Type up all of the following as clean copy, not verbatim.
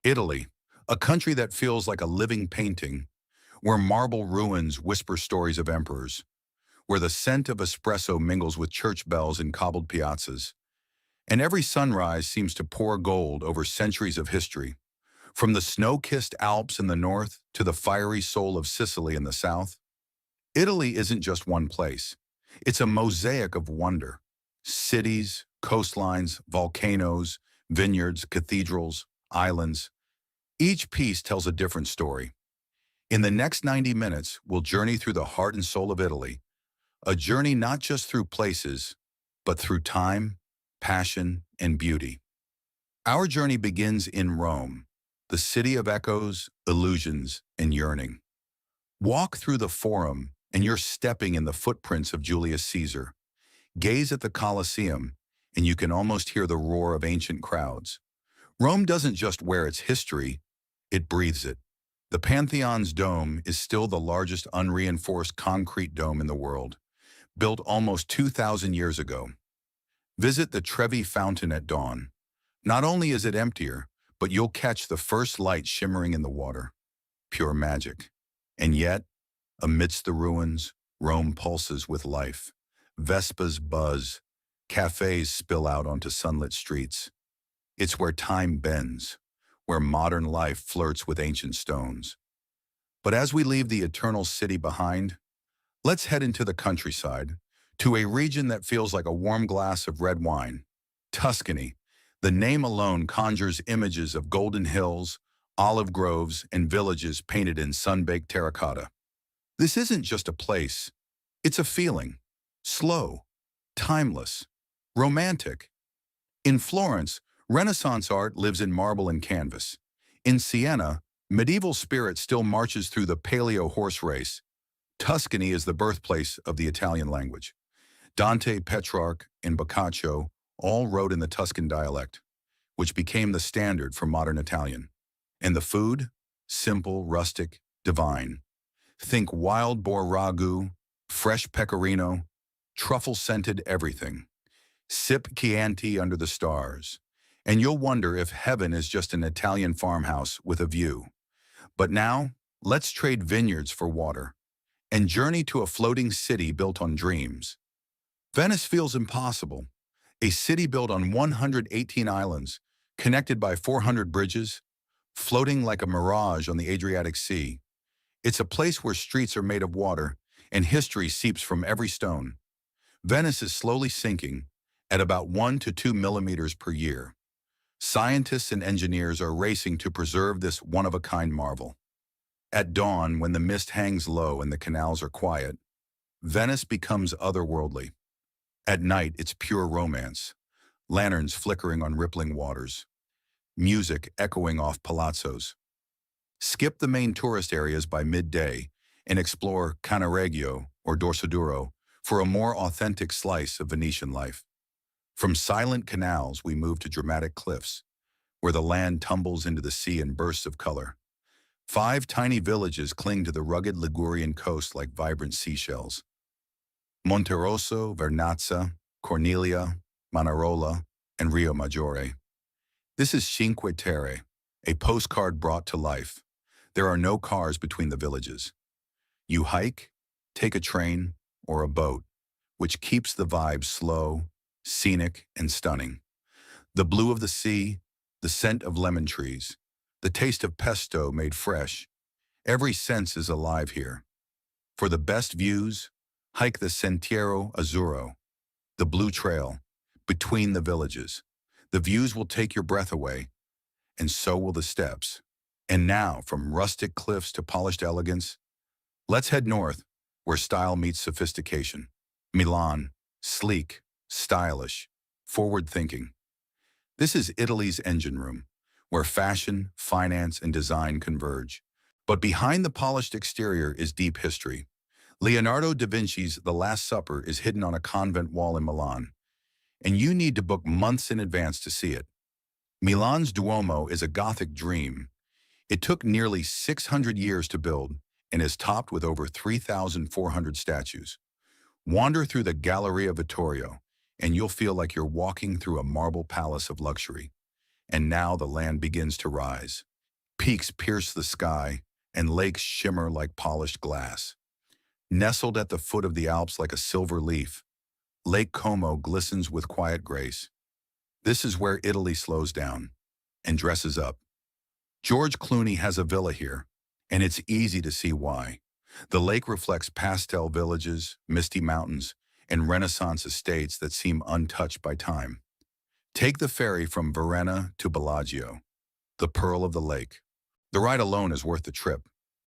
Italy, a country that feels like a living painting, where marble ruins whisper stories of emperors, where the scent of espresso mingles with church bells and cobbled piazzas, and every sunrise seems to pour gold over centuries of history, from the snow-kissed Alps in the north to the fiery soul of Sicily in the south. Italy isn't just one place. It's a mosaic of wonder. Cities, coastlines, volcanoes, vineyards, cathedrals, islands. Each piece tells a different story. In the next 90 minutes, we'll journey through the heart and soul of Italy, a journey not just through places, but through time, passion, and beauty. Our journey begins in Rome, the city of echoes, illusions, and yearning. Walk through the Forum, and you're stepping in the footprints of Julius Caesar. Gaze at the Colosseum, and you can almost hear the roar of ancient crowds. Rome doesn't just wear its history, it breathes it. The Pantheon's dome is still the largest unreinforced concrete dome in the world, built almost 2,000 years ago. Visit the Trevi Fountain at dawn. Not only is it emptier, but you'll catch the first light shimmering in the water. Pure magic. And yet, amidst the ruins, Rome pulses with life. Vespas buzz. Cafes spill out onto sunlit streets. It's where time bends, where modern life flirts with ancient stones. But as we leave the eternal city behind, let's head into the countryside, to a region that feels like a warm glass of red wine. Tuscany. The name alone conjures images of golden hills, olive groves, and villages painted in sun-baked terracotta. This isn't just a place, it's a feeling. Slow, timeless, romantic. In Florence, Renaissance art lives in marble and canvas. In Siena, medieval spirit still marches through the Paleo horse race. Tuscany is the birthplace of the Italian language. Dante, Petrarch, and Boccaccio all wrote in the Tuscan dialect, which became the standard for modern Italian. And the food? Simple, rustic, divine. Think wild boar ragu, fresh pecorino, truffle-scented everything. Sip Chianti under the stars, and you'll wonder if heaven is just an Italian farmhouse with a view. But now, let's trade vineyards for water, and journey to a floating city built on dreams. Venice feels impossible. A city built on 118 islands, connected by 400 bridges, floating like a mirage on the Adriatic Sea. It's a place where streets are made of water, and history seeps from every stone. Venice is slowly sinking, at about 1 to 2 millimeters per year. Scientists and engineers are racing to preserve this one-of-a-kind marvel. At dawn, when the mist hangs low and the canals are quiet, Venice becomes otherworldly. At night, it's pure romance. Lanterns flickering on rippling waters. Music echoing off palazzos. Skip the main tourist areas by midday and explore Cannaregio or Dorsoduro for a more authentic slice of Venetian life. From silent canals, we move to dramatic cliffs, where the land tumbles into the sea in bursts of color. 5 tiny villages cling to the rugged Ligurian coast like vibrant seashells. Monterosso, Vernazza, Cornelia, Manarola, and Rio Maggiore. This is Cinque Terre, a postcard brought to life. There are no cars between the villages. You hike, take a train, or a boat, which keeps the vibe slow, scenic, and stunning. The blue of the sea, the scent of lemon trees, the taste of pesto made fresh. Every sense is alive here. For the best views, hike the Sentiero Azzurro, the blue trail, between the villages. The views will take your breath away, and so will the steps. And now, from rustic cliffs to polished elegance, let's head north, where style meets sophistication. Milan, sleek, stylish, forward-thinking. This is Italy's engine room, where fashion, finance, and design converge. But behind the polished exterior is deep history. Leonardo da Vinci's The Last Supper is hidden on a convent wall in Milan, and you need to book months in advance to see it. Milan's Duomo is a Gothic dream. It took nearly 600 years to build and is topped with over 3,400 statues. Wander through the Galleria Vittorio, and you'll feel like you're walking through a marble palace of luxury. And now the land begins to rise. Peaks pierce the sky, and lakes shimmer like polished glass. Nestled at the foot of the Alps like a silver leaf, Lake Como glistens with quiet grace. This is where Italy slows down and dresses up. George Clooney has a villa here, and it's easy to see why. The lake reflects pastel villages, misty mountains, and Renaissance estates that seem untouched by time. Take the ferry from Varenna to Bellagio, the pearl of the lake. The ride alone is worth the trip.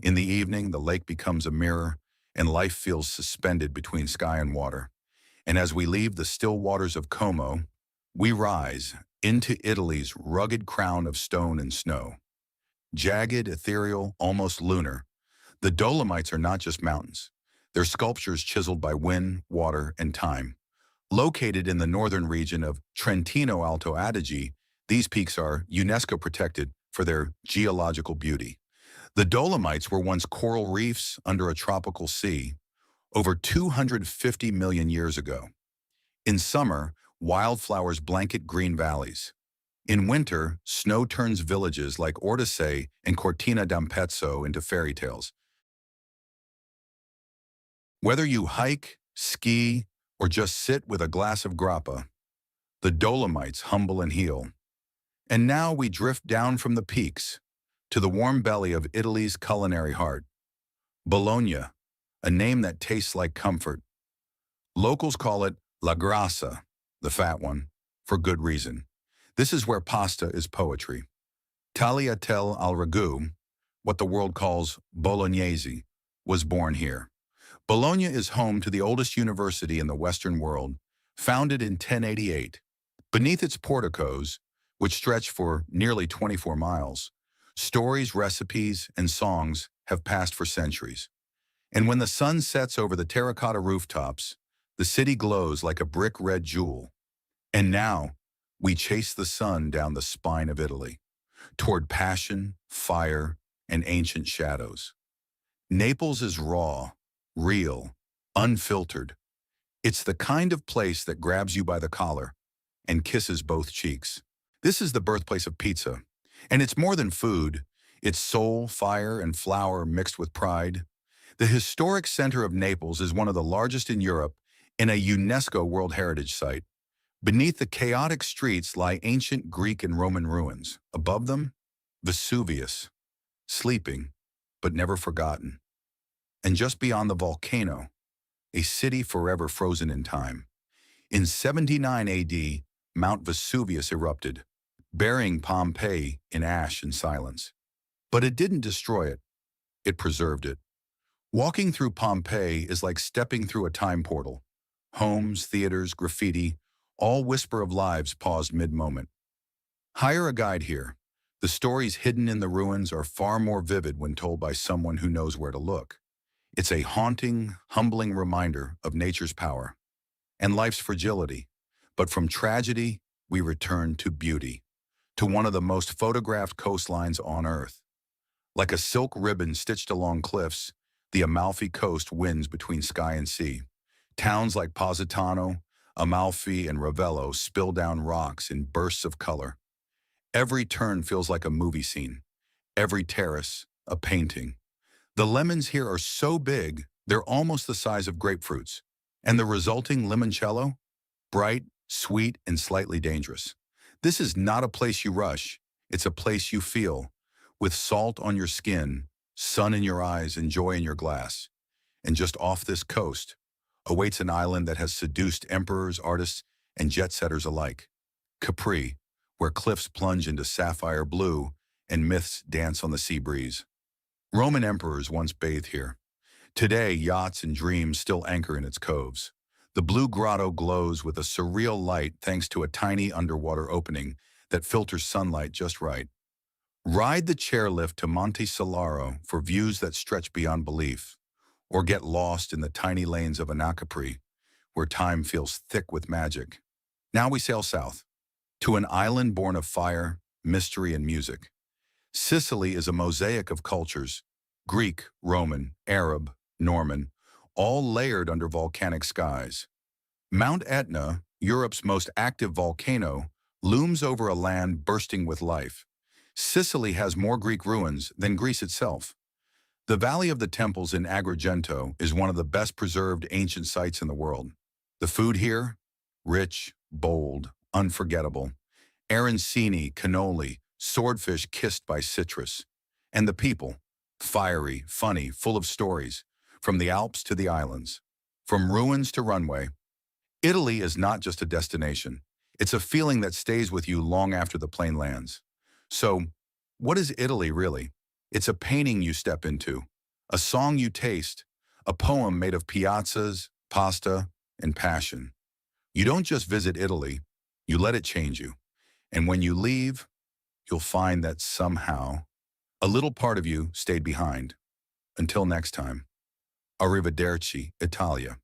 In the evening, the lake becomes a mirror, and life feels suspended between sky and water. And as we leave the still waters of Como, we rise into Italy's rugged crown of stone and snow. Jagged, ethereal, almost lunar, the Dolomites are not just mountains. They're sculptures chiseled by wind, water, and time. Located in the northern region of Trentino Alto Adige, these peaks are UNESCO protected for their geological beauty. The Dolomites were once coral reefs under a tropical sea over 250 million years ago. In summer, wildflowers blanket green valleys. In winter, snow turns villages like Ortisei and Cortina d'Ampezzo into fairy tales. Whether you hike, ski, or just sit with a glass of grappa, the Dolomites humble and heal. And now we drift down from the peaks to the warm belly of Italy's culinary heart. Bologna, a name that tastes like comfort. Locals call it La Grassa, the fat one, for good reason. This is where pasta is poetry. Tagliatelle al ragù, what the world calls bolognese, was born here. Bologna is home to the oldest university in the Western world, founded in 1088. Beneath its porticos, which stretch for nearly 24 miles, stories, recipes, and songs have passed for centuries. And when the sun sets over the terracotta rooftops, the city glows like a brick-red jewel. And now, we chase the sun down the spine of Italy, toward passion, fire, and ancient shadows. Naples is raw, real, unfiltered. It's the kind of place that grabs you by the collar and kisses both cheeks. This is the birthplace of pizza, and it's more than food. It's soul, fire, and flour mixed with pride. The historic center of Naples is one of the largest in Europe and a UNESCO World Heritage Site. Beneath the chaotic streets lie ancient Greek and Roman ruins. Above them, Vesuvius, sleeping, but never forgotten. And just beyond the volcano, a city forever frozen in time. In 79 AD, Mount Vesuvius erupted, burying Pompeii in ash and silence. But it didn't destroy it, it preserved it. Walking through Pompeii is like stepping through a time portal. Homes, theaters, graffiti, all whisper of lives paused mid-moment. Hire a guide here. The stories hidden in the ruins are far more vivid when told by someone who knows where to look. It's a haunting, humbling reminder of nature's power and life's fragility. But from tragedy, we return to beauty, to one of the most photographed coastlines on Earth. Like a silk ribbon stitched along cliffs, the Amalfi Coast winds between sky and sea. Towns like Positano, Amalfi, and Ravello spill down rocks in bursts of color. Every turn feels like a movie scene. Every terrace, a painting. The lemons here are so big, they're almost the size of grapefruits. And the resulting limoncello? Bright, sweet, and slightly dangerous. This is not a place you rush. It's a place you feel, with salt on your skin, sun in your eyes, and joy in your glass. And just off this coast awaits an island that has seduced emperors, artists, and jet-setters alike. Capri, where cliffs plunge into sapphire blue and myths dance on the sea breeze. Roman emperors once bathed here. Today, yachts and dreams still anchor in its coves. The blue grotto glows with a surreal light thanks to a tiny underwater opening that filters sunlight just right. Ride the chairlift to Monte Solaro for views that stretch beyond belief, or get lost in the tiny lanes of Anacapri, where time feels thick with magic. Now we sail south, to an island born of fire, mystery, and music. Sicily is a mosaic of cultures, Greek, Roman, Arab, Norman, all layered under volcanic skies. Mount Etna, Europe's most active volcano, looms over a land bursting with life. Sicily has more Greek ruins than Greece itself. The Valley of the Temples in Agrigento is one of the best preserved ancient sites in the world. The food here? Rich, bold, unforgettable. Arancini, cannoli, swordfish kissed by citrus. And the people? Fiery, funny, full of stories, from the Alps to the islands. From ruins to runway. Italy is not just a destination. It's a feeling that stays with you long after the plane lands. So, what is Italy really? It's a painting you step into, a song you taste, a poem made of piazzas, pasta, and passion. You don't just visit Italy, you let it change you. And when you leave, you'll find that somehow, a little part of you stayed behind. Until next time, arrivederci, Italia.